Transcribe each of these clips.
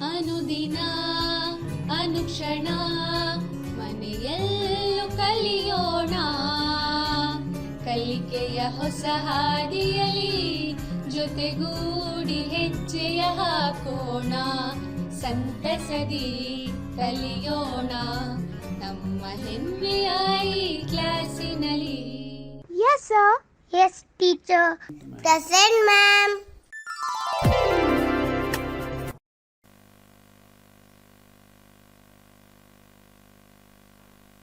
ಅನುದಿನ ಅನುಕ್ಷಣ ಮನೆಯಲ್ಲೂ ಕಲಿಯೋಣ, ಕಲಿಕೆಯ ಹೊಸ ಹಾದಿಯಲಿ ಜೊತೆಗೂಡಿ ಹೆಜ್ಜೆಯ ಹಾಕೋಣ, ಸಂತಸದಿ ಕಲಿಯೋಣ ನಮ್ಮ ಹೆಮ್ಮೆಯ ಈ ಕ್ಲಾಸಿನಲ್ಲಿ. Yes, sir. Yes, teacher. Present, ma'am.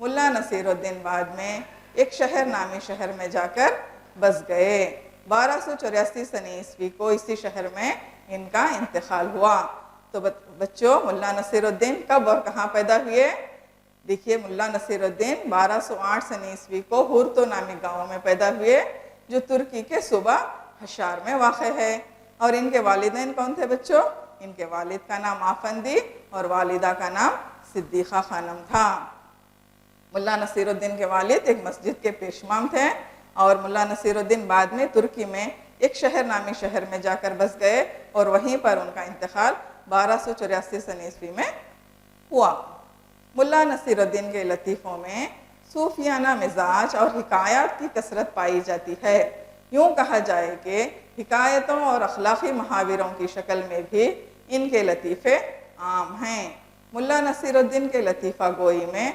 ملا نصیر الدین بعد میں ایک شہر نامی شہر میں جا کر بس گئے۔ 1284 سنہ عیسوی کو اسی شہر میں ان کا انتقال ہوا۔ تو بچوں ملا نصیر الدین کب اور کہاں پیدا ہوئے؟ دیکھیے ملا نصیر الدین 1208 سنہ عیسوی کو ہورتو نامی گاؤں میں پیدا ہوئے، جو ترکی کے صوبہ حشار میں واقع ہے۔ اور ان کے والدین کون تھے بچوں؟ ان کے والد کا نام آفندی اور والدہ کا نام صدیقہ خانم تھا۔ ملا نصیر الدین کے والد ایک مسجد کے پیش امام تھے، اور ملا نصیر الدین بعد میں ترکی میں ایک شہر نامی شہر میں جا کر بس گئے، اور وہیں پر ان کا انتقال 1284 سنہ عیسوی میں ہوا۔ ملا نصیر الدین کے لطیفوں میں صوفیانہ مزاج اور حکایات کی کثرت پائی جاتی ہے۔ یوں کہا جائے کہ حکایتوں اور اخلاقی محاوروں کی شکل میں بھی ان کے لطیفے عام ہیں۔ ملا نصیر الدین کے لطیفہ گوئی میں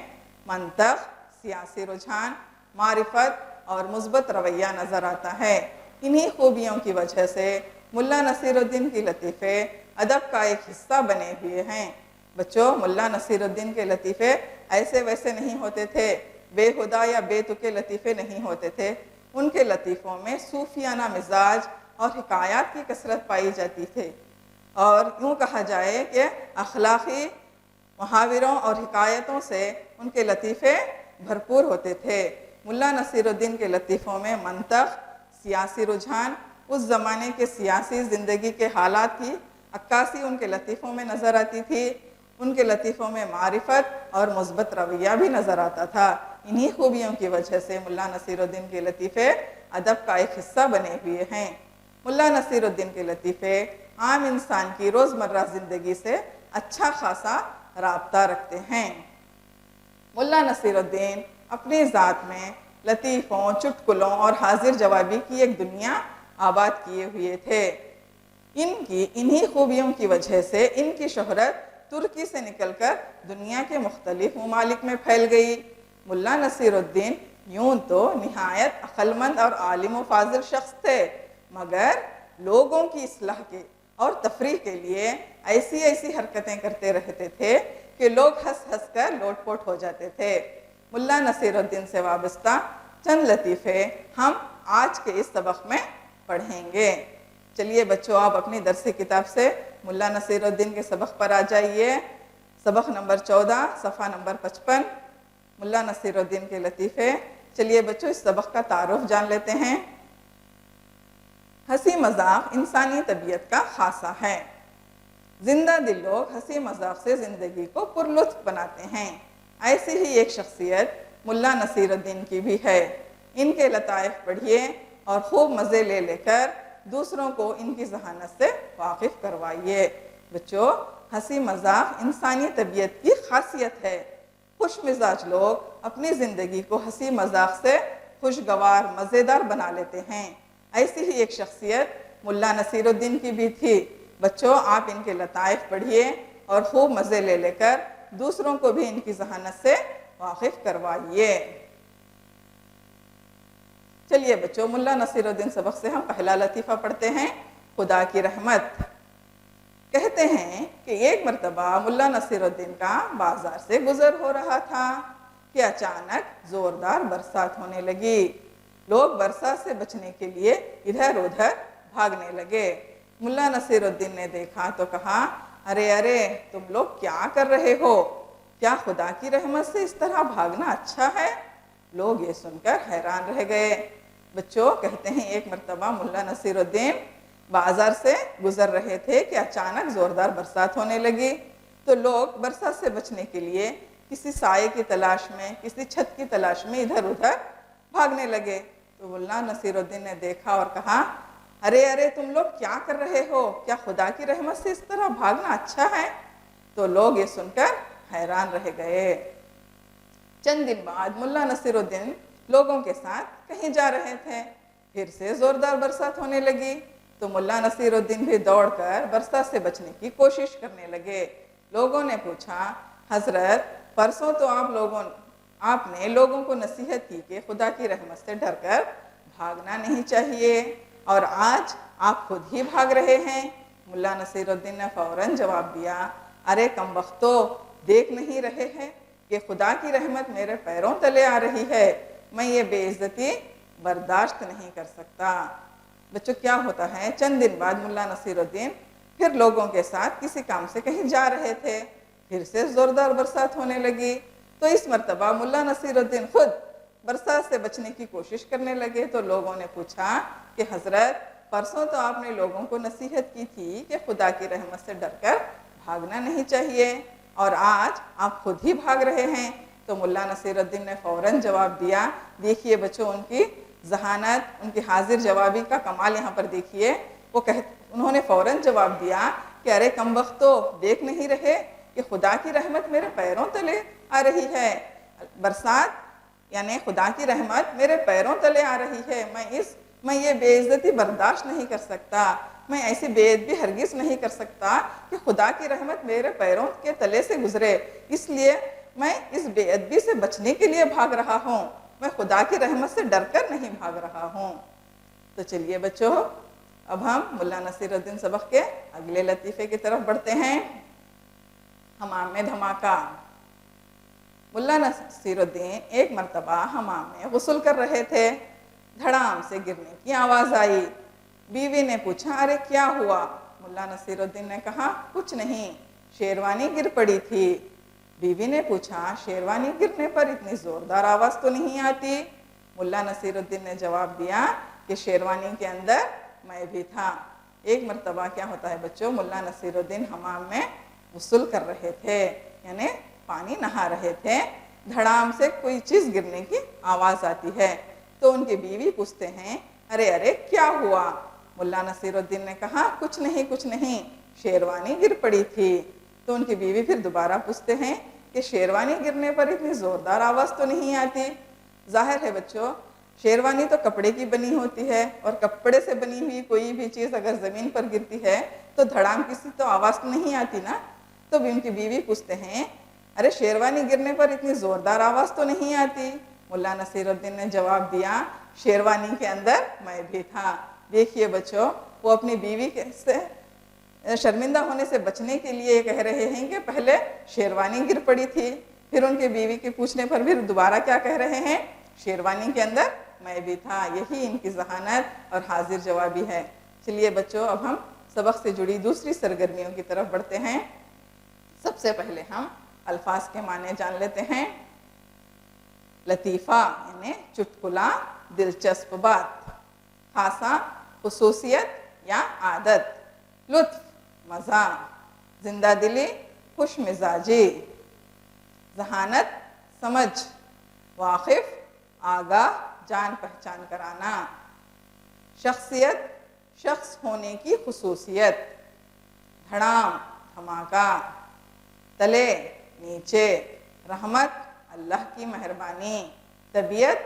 منطق، سیاسی رجحان، معرفت اور مثبت رویہ نظر آتا ہے۔ انہی خوبیوں کی وجہ سے ملا نصیر الدین کی لطیفے ادب کا ایک حصہ بنے ہوئے ہیں۔ بچوں ملا نصیر الدین کے لطیفے ایسے ویسے نہیں ہوتے تھے، بے ہدا یا بے تکے لطیفے نہیں ہوتے تھے۔ ان کے لطیفوں میں صوفیانہ مزاج اور حکایات کی کثرت پائی جاتی تھی، اور یوں کہا جائے کہ اخلاقی محاوروں اور حکایتوں سے ان کے لطیفے بھرپور ہوتے تھے۔ ملا نصیر الدین کے لطیفوں میں منطق، سیاسی رجحان، اس زمانے کے سیاسی زندگی کے حالات کی عکاسی ان کے لطیفوں میں نظر آتی تھی۔ ان کے لطیفوں میں معرفت اور مثبت رویہ بھی نظر آتا تھا۔ انہی خوبیوں کی وجہ سے ملا نصیر الدین کے لطیفے ادب کا ایک حصہ بنے ہوئے ہیں۔ ملا نصیر الدین کے لطیفے عام انسان کی روزمرہ زندگی سے اچھا خاصا رابطہ رکھتے ہیں۔ ملا نصیر الدین اپنی ذات میں لطیفوں، چٹکلوں اور حاضر جوابی کی ایک دنیا آباد کیے ہوئے تھے۔ انہی خوبیوں کی وجہ سے ان کی شہرت ترکی سے نکل کر دنیا کے مختلف ممالک میں پھیل گئی۔ ملا نصیر الدین یوں تو نہایت عقل مند اور عالم و فاضل شخص تھے، مگر لوگوں کی اصلاح کے اور تفریح کے لیے ایسی حرکتیں کرتے رہتے تھے کہ لوگ ہنس ہنس کر لوٹ پوٹ ہو جاتے تھے۔ ملا نصیر الدین سے وابستہ چند لطیفے ہم آج کے اس سبق میں پڑھیں گے۔ چلیے بچوں آپ اپنی درسی کتاب سے ملا نصیر الدین کے سبق پر آ جائیے۔ سبق نمبر 14 صفحہ نمبر 55، ملا نصیر الدین کے لطیفے۔ چلیے بچوں اس سبق کا تعارف جان لیتے ہیں۔ ہنسی مذاق انسانی طبیعت کا خاصہ ہے۔ زندہ دل لوگ ہنسی مذاق سے زندگی کو پرلطف بناتے ہیں۔ ایسی ہی ایک شخصیت ملا نصیر الدین کی بھی ہے۔ ان کے لطائف پڑھیے اور خوب مزے لے لے کر دوسروں کو ان کی ذہانت سے واقف کروائیے۔ بچوں ہنسی مذاق انسانی طبیعت کی خاصیت ہے۔ خوش مزاج لوگ اپنی زندگی کو ہنسی مذاق سے خوشگوار مزیدار بنا لیتے ہیں۔ ایسی ہی ایک شخصیت ملا نصیر الدین کی بھی تھی۔ بچوں آپ ان کے لطائف پڑھیے اور خوب مزے لے لے کر دوسروں کو بھی ان کی ذہانت سے واقف کروائیے۔ چلیے بچوں ملا نصیر الدین سبق سے ہم پہلا لطیفہ پڑھتے ہیں۔ خدا کی رحمت۔ کہتے ہیں کہ ایک مرتبہ ملا نصیر الدین کا بازار سے گزر ہو رہا تھا کہ اچانک زوردار برسات ہونے لگی۔ لوگ برسات سے بچنے کے لیے ادھر ادھر بھاگنے لگے۔ ملا نصیر الدین نے دیکھا تو کہا، ارے تم لوگ کیا کر رہے ہو؟ کیا خدا کی رحمت سے اس طرح بھاگنا اچھا ہے؟ لوگ یہ سن کر حیران رہ گئے۔ بچوں کہتے ہیں ایک مرتبہ ملا نصیر الدین بازار سے گزر رہے تھے کہ اچانک زوردار برسات ہونے لگی، تو لوگ برسات سے بچنے کے لیے کسی سائے کی تلاش میں، کسی چھت کی تلاش میں ادھر ادھر بھاگنے لگے۔ تو ملا نصیر الدین نے دیکھا اور کہا، ارے تم لوگ کیا کر رہے ہو؟ کیا خدا کی رحمت سے اس طرح بھاگنا اچھا ہے؟ تو لوگ یہ سن کر حیران رہ گئے۔ چند دن بعد ملا نصیر الدین لوگوں کے ساتھ کہیں جا رہے تھے، پھر سے زوردار برسات ہونے لگی، تو ملا نصیر الدین بھی دوڑ کر برسات سے بچنے کی کوشش کرنے لگے۔ لوگوں نے پوچھا، حضرت پرسوں تو آپ نے لوگوں کو نصیحت کی کہ خدا کی رحمت سے ڈر کر بھاگنا نہیں چاہیے، اور آج آپ خود ہی بھاگ رہے ہیں۔ ملا نصیر الدین نے فوراً جواب دیا، ارے کم بختو، دیکھ نہیں رہے ہیں کہ خدا کی رحمت میرے پیروں تلے آ رہی ہے، میں یہ بے عزتی برداشت نہیں کر سکتا۔ بچوں کیا ہوتا ہے، چند دن بعد ملا نصیر الدین پھر لوگوں کے ساتھ کسی کام سے کہیں جا رہے تھے، پھر سے زوردار برسات ہونے لگی، تو اس مرتبہ ملا نصیر الدین خود برسات سے بچنے کی کوشش کرنے لگے۔ تو لوگوں نے پوچھا کہ حضرت پرسوں تو آپ نے لوگوں کو نصیحت کی تھی کہ خدا کی رحمت سے ڈر کر بھاگنا نہیں چاہیے، اور آج آپ خود ہی بھاگ رہے ہیں۔ تو ملا نصیر الدین نے فوراً جواب دیا، دیکھیے بچوں ان کی ذہانت، ان کی حاضر جوابی کا کمال یہاں پر دیکھیے۔ انہوں نے فوراً جواب دیا کہ ارے کم وقت تو دیکھ نہیں رہے کہ خدا کی رحمت میرے پیروں تلے آ رہی ہے، برسات یعنی خدا کی رحمت میرے پیروں تلے آ رہی ہے، میں یہ بے عزتی برداشت نہیں کر سکتا، میں ایسی بے ادبی ہرگز نہیں کر سکتا کہ خدا کی رحمت میرے پیروں کے تلے سے گزرے، اس لیے میں اس بے ادبی سے بچنے کے لیے بھاگ رہا ہوں، میں خدا کی رحمت سے ڈر کر نہیں بھاگ رہا ہوں۔ تو چلیے بچوں اب ہم ملا نصیر الدین سبق کے اگلے لطیفے کی طرف بڑھتے ہیں۔ حمام میں دھماکہ۔ ملا نصیر الدین ایک مرتبہ حمام میں غسل کر رہے تھے، دھڑام سے گرنے کی آواز آئی۔ بیوی نے پوچھا ارے کیا ہوا؟ ملا نصیر الدین نے کہا کچھ نہیں، شیروانی گر پڑی تھی۔ بیوی نے پوچھا شیروانی گرنے پر اتنی زوردار آواز تو نہیں آتی؟ ملا نصیر الدین نے جواب دیا کہ شیروانی کے اندر میں بھی تھا۔ ایک مرتبہ کیا ہوتا ہے بچوں، ملا نصیر الدین حمام میں غسل کر رہے تھے، یعنی پانی نہا رہے تھے، دھڑام سے کوئی چیز گرنے کی آواز آتی ہے، تو ان کی بیوی پوچھتے ہیں ارے ارے کیا ہوا؟ ملا نصیر الدین نے کہا کچھ نہیں، شیروانی گر پڑی تھی۔ تو ان کی بیوی پھر دوبارہ پوچھتے ہیں کہ شیروانی گرنے پر اتنی زوردار آواز تو نہیں آتی؟ ظاہر ہے بچوں شیروانی تو کپڑے کی بنی ہوتی ہے، اور کپڑے سے بنی ہوئی کوئی بھی چیز اگر زمین پر گرتی ہے تو دھڑام کسی تو آواز نہیں آتی نا۔ تو ان کی بیوی پوچھتے ہیں ارے شیروانی گرنے پر اتنی زوردار آواز تو نہیں آتی؟ ملا نصیر الدین نے جواب دیا شیروانی کے اندر میں بھی تھا۔ دیکھیے بچوں وہ اپنی بیوی سے شرمندہ ہونے سے بچنے کے لیے کہہ رہے ہیں کہ پہلے شیروانی گر پڑی تھی، پھر ان کی بیوی کے پوچھنے پر پھر دوبارہ کیا کہہ رہے ہیں، شیروانی کے اندر میں بھی تھا۔ یہی ان کی ذہانت اور حاضر جوابی ہے۔ چلیے بچوں اب ہم سبق سے جڑی دوسری سرگرمیوں کی طرف بڑھتے ہیں۔ سب سے پہلے ہم الفاظ کے معنی جان لیتے ہیں۔ لطیفہ یعنی چٹکلا، دلچسپ بات۔ خاصا خصوصیت یا عادت۔ لطف مزہ۔ زندہ دلی خوش مزاجی۔ ذہانت سمجھ۔ واقف آگاہ جان پہچان کرانا۔ شخصیت شخص ہونے کی خصوصیت۔ دھڑام دھماکہ۔ تلے نیچے۔ رحمت اللہ کی مہربانی۔ طبیعت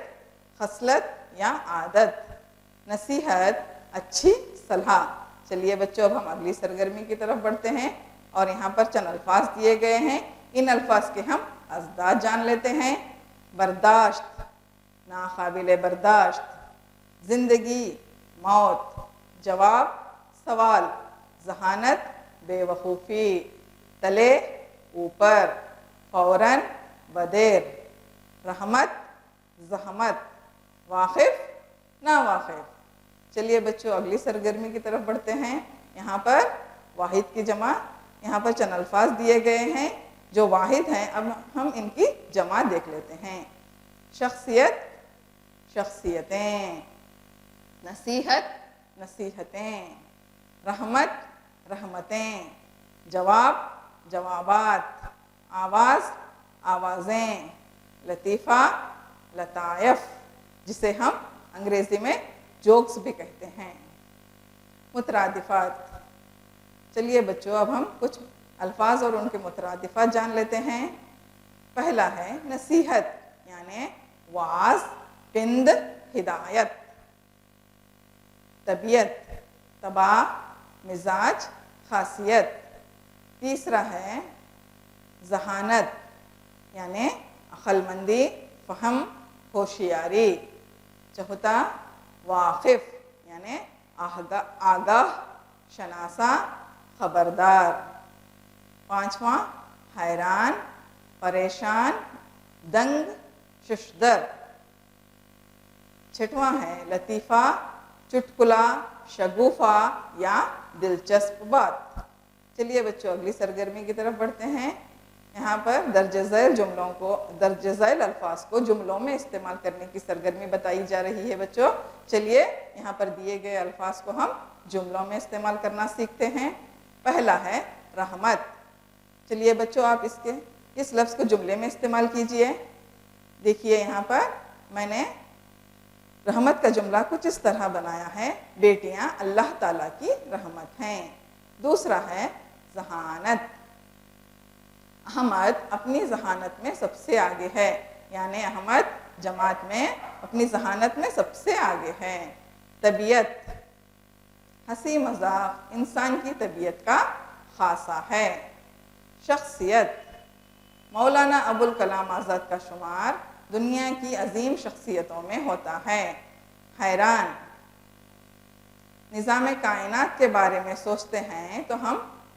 خصلت یا عادت۔ نصیحت اچھی صلاح۔ چلیے بچوں اب ہم اگلی سرگرمی کی طرف بڑھتے ہیں، اور یہاں پر چند الفاظ دیے گئے ہیں، ان الفاظ کے ہم ازداد جان لیتے ہیں۔ برداشت ناقابل برداشت۔ زندگی موت۔ جواب سوال۔ ذہانت بے وقوفی۔ تلے اوپر۔ فوراً بدیر۔ رحمت زحمت۔ واقف ناواقف۔ چلیے بچوں اگلی سرگرمی کی طرف بڑھتے ہیں۔ یہاں پر واحد کی جمع، یہاں پر چند الفاظ دیے گئے ہیں جو واحد ہیں، اب ہم ان کی جمع دیکھ لیتے ہیں۔ شخصیت شخصیتیں۔ نصیحت نصیحتیں۔ رحمت رحمتیں۔ جواب جوابات۔ آواز آوازیں۔ لطیفہ لطائف، جسے ہم انگریزی میں جوکس بھی کہتے ہیں۔ مترادفات۔ چلیے بچوں اب ہم کچھ الفاظ اور ان کے مترادفات جان لیتے ہیں۔ پہلا ہے نصیحت یعنی واعظ پند ہدایت۔ طبیعت طبع مزاج خاصیت۔ تیسرا ہے ذہانت یعنی عقل مندی فہم ہوشیاری۔ چوتھا واقف یعنی آگاہ شناسا خبردار۔ پانچواں حیران، پریشان، دنگ، ششدر۔ چھٹواں ہے لطیفہ، چٹکلا، شگوفہ یا دلچسپ بات۔ چلیے بچوں اگلی سرگرمی کی طرف بڑھتے ہیں۔ یہاں پر درج ذیل الفاظ کو جملوں میں استعمال کرنے کی سرگرمی بتائی جا رہی ہے بچوں۔ چلیے یہاں پر دیے گئے الفاظ کو ہم جملوں میں استعمال کرنا سیکھتے ہیں۔ پہلا ہے رحمت۔ چلیے بچوں آپ اس لفظ کو جملے میں استعمال کیجئے۔ دیکھیے یہاں پر میں نے رحمت کا جملہ کچھ اس طرح بنایا ہے، بیٹیاں اللہ تعالیٰ کی رحمت ہیں۔ دوسرا ہے ذہانت۔ احمد اپنی ذہانت میں سب سے آگے ہے، یعنی احمد جماعت میں اپنی ذہانت میں سب سے آگے ہے۔ طبیعت، ہنسی مذاق انسان کی طبیعت کا خاصہ ہے۔ شخصیت، مولانا ابوالکلام آزاد کا شمار دنیا کی عظیم شخصیتوں میں ہوتا ہے۔ حیران، نظام کائنات کے بارے میں سوچتے ہیں تو ہم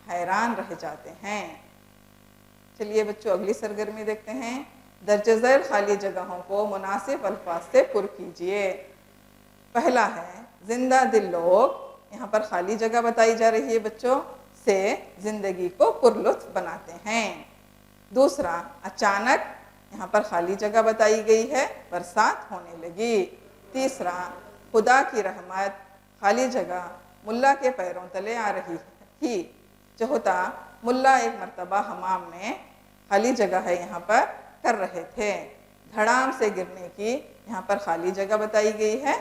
حیران رہ جاتے ہیں۔ چلیے بچوں اگلی سرگرمی دیکھتے ہیں۔ درج ذیل خالی جگہوں کو مناسب الفاظ سے پر کیجئے۔ پہلا ہے زندہ دل لوگ، یہاں پر خالی جگہ بتائی جا رہی ہے بچوں، سے زندگی کو پرلطف بناتے ہیں۔ دوسرا اچانک، یہاں پر خالی جگہ بتائی گئی ہے، برسات ہونے لگی۔ تیسرا خدا کی رحمت، خالی جگہ ملا کے پیروں تلے آ رہی تھی۔ چوتھا ملا ایک مرتبہ حمام میں، خالی جگہ ہے یہاں پر، کر رہے تھے۔ دھڑام سے گرنے کی، یہاں پر خالی جگہ بتائی گئی ہے،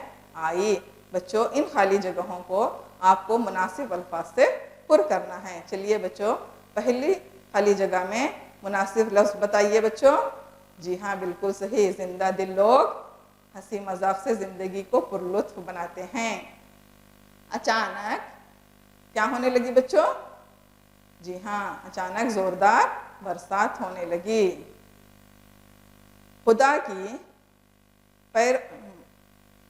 آئی۔ بچوں ان خالی جگہوں کو آپ کو مناسب الفاظ سے پر کرنا ہے۔ چلیے بچوں پہلی خالی جگہ میں مناسب لفظ بتائیے بچوں۔ جی ہاں بالکل صحیح، زندہ دل لوگ ہنسی مذاق سے زندگی کو پرلطف بناتے ہیں۔ اچانک کیا ہونے لگی بچوں؟ جی ہاں اچانک زوردار برسات ہونے لگی۔ خدا کی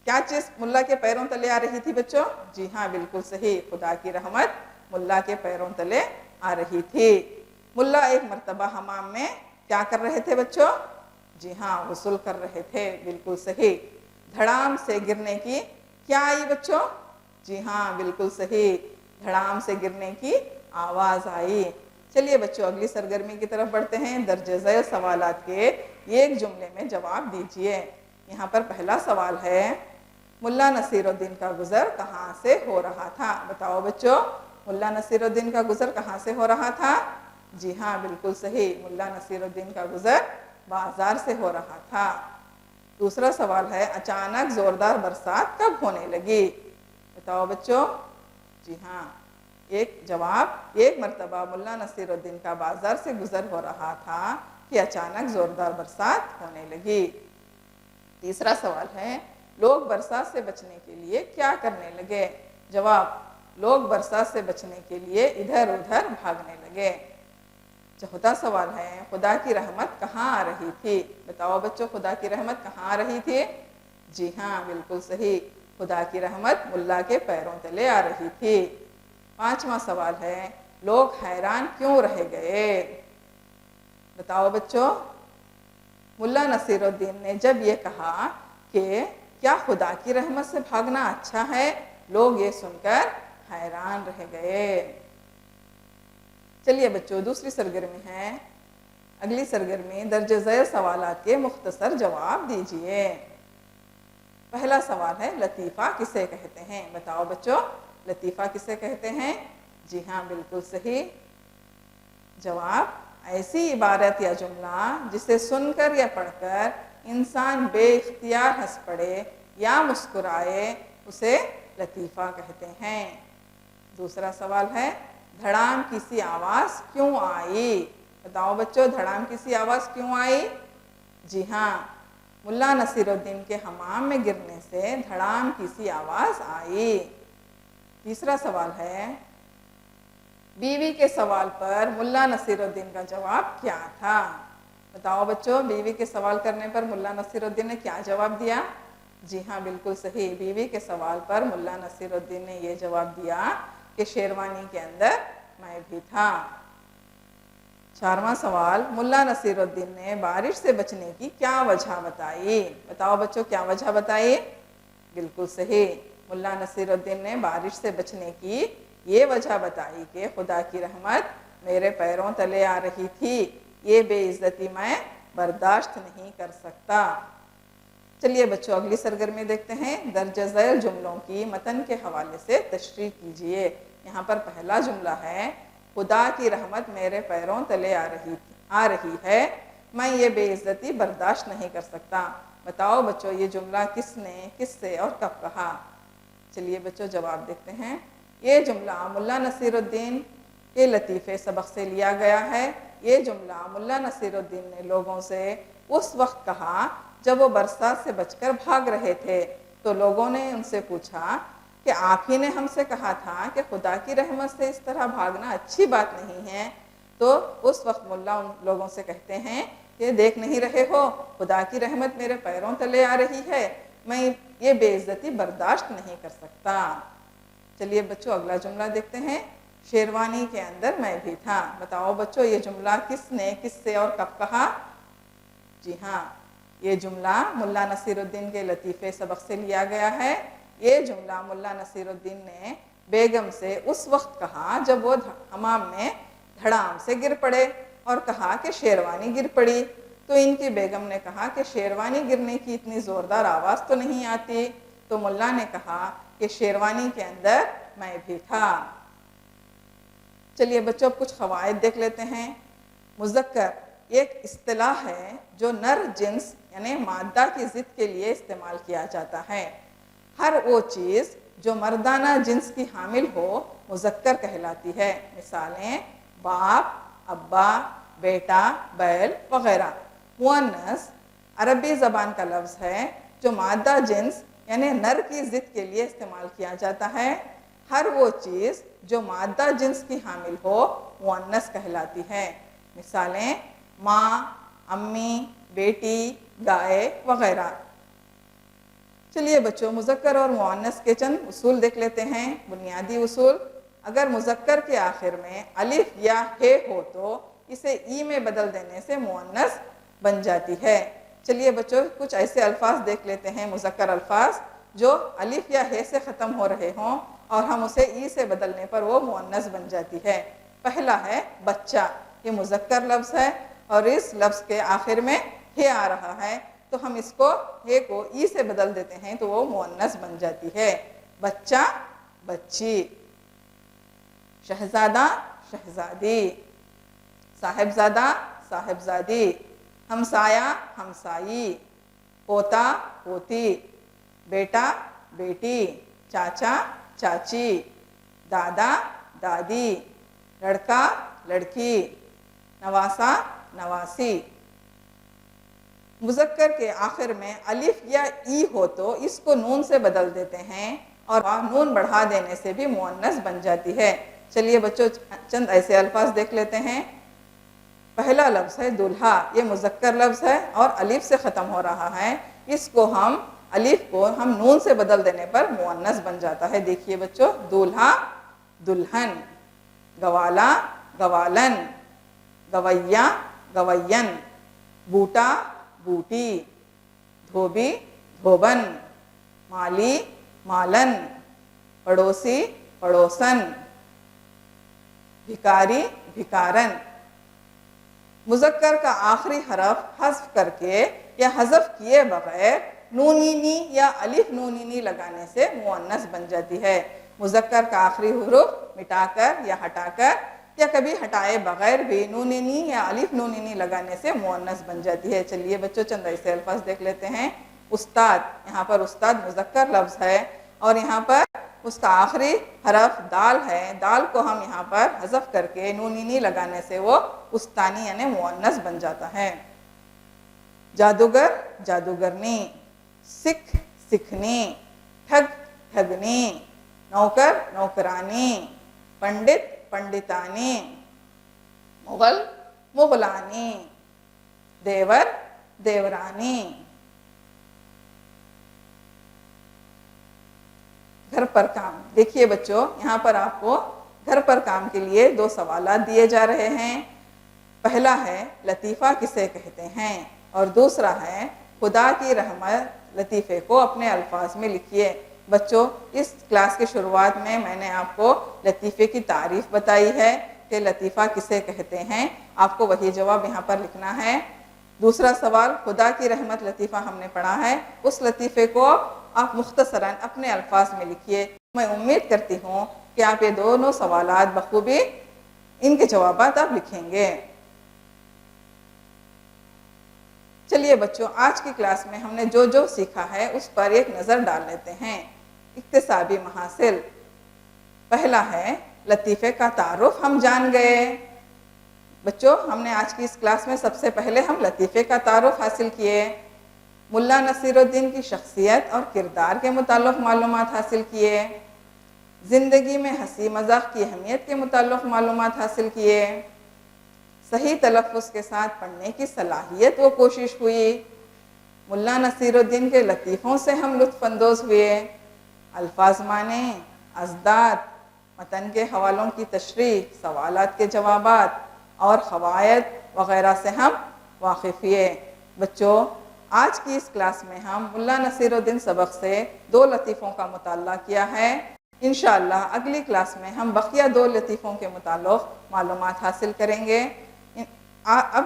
کیا چیز ملا کے پیروں تلے آ رہی تھی بچوں؟ جی ہاں بالکل صحیح، خدا کی رحمت ملا کے پیروں تلے آ رہی تھی۔ ملا ایک مرتبہ حمام میں کیا کر رہے تھے بچوں؟ جی ہاں غسل کر رہے تھے، بالکل صحیح۔ دھڑام سے گرنے کی کیا آئی بچوں؟ جی ہاں بالکل صحیح، دھڑام سے گرنے کی آواز آئی۔ چلیے بچوں اگلی سرگرمی کی طرف بڑھتے ہیں۔ درج ذیل سوالات کے ایک جملے میں جواب دیجئے۔ یہاں پر پہلا سوال ہے ملا نصیر الدین کا گزر کہاں سے ہو رہا تھا؟ بتاؤ بچوں ملا نصیر الدین کا گزر کہاں سے ہو رہا تھا؟ جی ہاں بالکل صحیح، ملا نصیر الدین کا گزر بازار سے ہو رہا تھا۔ دوسرا سوال ہے اچانک زوردار برسات کب ہونے لگی؟ بتاؤ بچوں۔ جی ہاں ایک مرتبہ ملا نصیر الدین کا بازار سے گزر ہو رہا تھا کہ اچانک زوردار برسات ہونے لگی۔ تیسرا سوال ہے لوگ برسات سے بچنے کے لیے کیا کرنے لگے؟ جواب، لوگ برسات سے بچنے کے لیے ادھر ادھر بھاگنے لگے۔ چوتھا سوال ہے خدا کی رحمت کہاں آ رہی تھی؟ بتاؤ بچوں خدا کی رحمت کہاں آ رہی تھی؟ جی ہاں بالکل صحیح، خدا کی رحمت ملا کے پیروں تلے آ رہی تھی۔ پانچواں سوال ہے لوگ حیران کیوں رہ گئے؟ بتاؤ بچوں۔ ملا نصیر الدین نے جب یہ کہا کہ کیا خدا کی رحمت سے بھاگنا اچھا ہے، لوگ یہ سن کر حیران رہ گئے۔ چلیے بچوں دوسری سرگرمی ہے، اگلی سرگرمی درج ذیل سوالات کے مختصر جواب دیجئے۔ پہلا سوال ہے لطیفہ کسے کہتے ہیں؟ بتاؤ بچوں لطیفہ کسے کہتے ہیں؟ جی ہاں بالکل صحیح۔ جواب، ایسی عبارت یا جملہ جسے سن کر یا پڑھ کر انسان بے اختیار ہنس پڑے یا مسکرائے اسے لطیفہ کہتے ہیں۔ دوسرا سوال ہے دھڑام کی سی آواز کیوں آئی؟ بتاؤ بچوں دھڑام کی سی آواز کیوں آئی؟ جی ہاں ملا نصیر الدین کے حمام میں گرنے سے دھڑام کی سی آواز آئی۔ تیسرا سوال ہے بیوی کے سوال پر ملا نصیر الدین کا جواب کیا تھا؟ بتاؤ بچوں بیوی کے سوال کرنے پر ملا نصیر الدین نے کیا جواب دیا؟ جی ہاں بالکل صحیح، بیوی کے سوال پر ملا نصیر الدین نے یہ جواب دیا کہ شیروانی کے اندر میں بھی تھا۔ 4واں سوال، ملا نصیر الدین نے بارش سے بچنے کی کیا وجہ بتائی؟ بتاؤ بچوں کیا وجہ بتائی؟ بالکل صحیح، ملا نصیر الدین نے بارش سے بچنے کی یہ وجہ بتائی کہ خدا کی رحمت میرے پیروں تلے آ رہی تھی، یہ بے عزتی میں برداشت نہیں کر سکتا۔ چلیے بچوں اگلی سرگرمی دیکھتے ہیں، درج ذیل جملوں کی متن کے حوالے سے تشریح کیجئے۔ یہاں پر پہلا جملہ ہے، خدا کی رحمت میرے پیروں تلے آ رہی ہے، میں یہ بے عزتی برداشت نہیں کر سکتا۔ بتاؤ بچوں یہ جملہ کس نے، کس سے اور کب کہا؟ چلیے بچوں جواب دیکھتے ہیں۔ یہ جملہ ملا نصیر الدین کے لطیفے سبق سے لیا گیا ہے۔ یہ جملہ ملا نصیر الدین نے لوگوں سے اس وقت کہا جب وہ برسات سے بچ کر بھاگ رہے تھے، تو لوگوں نے ان سے پوچھا کہ آپ ہی نے ہم سے کہا تھا کہ خدا کی رحمت سے اس طرح بھاگنا اچھی بات نہیں ہے۔ تو اس وقت ملا ان لوگوں سے کہتے ہیں کہ دیکھ نہیں رہے ہو، خدا کی رحمت میرے پیروں تلے آ رہی ہے، میں یہ بے عزتی برداشت نہیں کر سکتا۔ چلیے بچوں اگلا جملہ دیکھتے ہیں، شیروانی کے اندر میں بھی تھا۔ بتاؤ بچوں یہ جملہ کس نے، کس سے اور کب کہا؟ جی ہاں، یہ جملہ ملا نصیر الدین کے لطیفے سبق سے لیا گیا ہے۔ یہ جملہ ملا نصیر الدین نے بیگم سے اس وقت کہا جب وہ حمام میں دھڑام سے گر پڑے اور کہا کہ شیروانی گر پڑی، تو ان کی بیگم نے کہا کہ شیروانی گرنے کی اتنی زوردار آواز تو نہیں آتی، تو ملا نے کہا کہ شیروانی کے اندر میں بھی تھا۔ چلیے بچوں کچھ قواعد دیکھ لیتے ہیں۔ مذکر ایک اصطلاح ہے جو نر جنس یعنی مادہ کی ضد کے لیے استعمال کیا جاتا ہے۔ ہر وہ چیز جو مردانہ جنس کی حامل ہو مذکر کہلاتی ہے۔ مثالیں باپ، ابا، بیٹا، بیل وغیرہ۔ مؤنث عربی زبان کا لفظ ہے جو مادہ جنس یعنی نر کی ضد کے لیے استعمال کیا جاتا ہے۔ ہر وہ چیز جو مادہ جنس کی حامل ہو مؤنث کہلاتی ہے۔ مثالیں ماں، امی، بیٹی، گائے وغیرہ۔ چلیے بچوں مذکر اور مؤنث کے چند اصول دیکھ لیتے ہیں۔ بنیادی اصول، اگر مذکر کے آخر میں الف یا ہے ہو تو اسے ای میں بدل دینے سے مؤنث بن جاتی ہے۔ چلیے بچوں کچھ ایسے الفاظ دیکھ لیتے ہیں، مذکر الفاظ جو الف یا ہے سے ختم ہو رہے ہوں اور ہم اسے ای سے بدلنے پر وہ مؤنث بن جاتی ہے۔ پہلا ہے بچہ، یہ مذکر لفظ ہے اور اس لفظ کے آخر میں ہے آ رہا ہے، تو ہم اس کو ہے کو ای سے بدل دیتے ہیں تو وہ مؤنث بن جاتی ہے۔ بچہ، بچی۔ شہزادہ، شہزادی۔ صاحبزادہ، صاحبزادی۔ ہمسایہ، ہمسائی۔ پوتا، پوتی۔ بیٹا، بیٹی۔ چاچا، چاچی۔ دادا، دادی۔ لڑکا، لڑکی۔ نواسا، نواسی۔ مذکر کے آخر میں الف یا ای ہو تو اس کو نون سے بدل دیتے ہیں اور نون بڑھا دینے سے بھی مؤنث بن جاتی ہے۔ چلیے بچوں چند ایسے الفاظ دیکھ لیتے ہیں۔ پہلا لفظ ہے دولہا، یہ مذکر لفظ ہے اور الف سے ختم ہو رہا ہے، اس کو ہم الف کو ہم نون سے بدل دینے پر مؤنث بن جاتا ہے۔ دیکھیے بچوں دولہا، دلہن۔ گوالا، گوالن۔ گویا، گوین۔ بوٹا، بوٹی۔ دھوبی، دھوبن۔ مالی، مالن۔ پڑوسی، پڑوسن۔ بھکاری، بھکارن۔ مذکر کا آخری حرف حذف کر کے یا حذف کیے بغیر نونینی یا الف نونینی لگانے سے مؤنث بن جاتی ہے۔ مذکر کا آخری حرف مٹا کر یا ہٹا کر یا کبھی ہٹائے بغیر بھی نونینی یا الف نونینی لگانے سے مؤنث بن جاتی ہے۔ چلیے بچوں چند ایسے الفاظ دیکھ لیتے ہیں۔ استاد، یہاں پر استاد مذکر لفظ ہے اور یہاں پر اس کا آخری حرف دال ہے، دال کو ہم یہاں پر حذف کر کے نونینی لگانے سے وہ استانی یعنی مؤنث بن جاتا ہے۔ جادوگر، جادوگرنی۔ سکھ، سکھنی۔ ٹھگ، ٹھگنی۔ نوکر، نوکرانی۔ پنڈت، پنڈتانی۔ مغل، مغلانی۔ دیور، دیورانی۔ گھر پر کام، دیکھیے بچوں یہاں پر آپ کو گھر پر کام کے لیے 2 سوالات دیے جا رہے ہیں۔ پہلا ہے لطیفہ کسے کہتے ہیں، اور دوسرا ہے خدا کی رحمت لطیفے کو اپنے الفاظ میں لکھیے۔ بچوں، اس کلاس کی شروعات میں نے آپ کو لطیفے کی تعریف بتائی ہے کہ لطیفہ کسے کہتے ہیں، آپ کو وہی جواب یہاں پر لکھنا ہے۔ دوسرا سوال، خدا کی رحمت لطیفہ ہم نے پڑھا ہے، اس لطیفے کو آپ مختصراً اپنے الفاظ میں لکھیے۔ میں امید کرتی ہوں کہ آپ یہ دونوں سوالات بخوبی ان کے جوابات آپ لکھیں گے۔ چلیے بچوں، آج کی کلاس میں ہم نے جو جو سیکھا ہے اس پر ایک نظر ڈال لیتے ہیں۔ اکتسابی محاصل، پہلا ہے لطیفے کا تعارف ہم جان گئے۔ بچوں، ہم نے آج کی اس کلاس میں سب سے پہلے ہم لطیفے کا تعارف حاصل کیے، ملا نصیر الدین کی شخصیت اور کردار کے متعلق معلومات حاصل کیے، زندگی میں ہنسی مذاق کی اہمیت کے متعلق معلومات حاصل کیے، صحیح تلفظ کے ساتھ پڑھنے کی صلاحیت و کوشش ہوئی، ملا نصیر الدین کے لطیفوں سے ہم لطف اندوز ہوئے، الفاظ معنی، ازداد، متن کے حوالوں کی تشریح، سوالات کے جوابات اور قواعد وغیرہ سے ہم واقف ہوئے۔ بچوں، آج کی اس کلاس میں ہم ملا نصیر الدین سبق سے 2 لطیفوں کا مطالعہ کیا ہے۔ انشاءاللہ اگلی کلاس میں ہم بقیہ 2 لطیفوں کے متعلق معلومات حاصل کریں گے۔ اب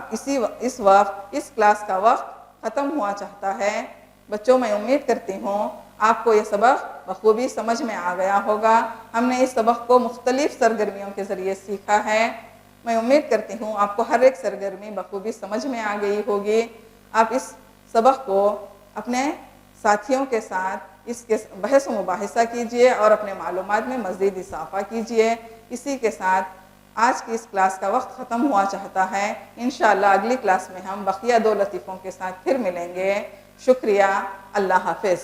اس کلاس کا وقت ختم ہوا چاہتا ہے۔ بچوں، میں امید کرتی ہوں آپ کو یہ سبق بخوبی سمجھ میں آ گیا ہوگا۔ ہم نے اس سبق کو مختلف سرگرمیوں کے ذریعے سیکھا ہے۔ میں امید کرتی ہوں آپ کو ہر ایک سرگرمی بخوبی سمجھ میں آ گئی ہوگی۔ آپ اس سبق کو اپنے ساتھیوں کے ساتھ اس کے بحث و مباحثہ کیجئے اور اپنے معلومات میں مزید اضافہ کیجئے۔ اسی کے ساتھ آج کی اس کلاس کا وقت ختم ہوا چاہتا ہے۔ انشاءاللہ اگلی کلاس میں ہم بقیہ 2 لطیفوں کے ساتھ پھر ملیں گے۔ شکریہ، اللہ حافظ۔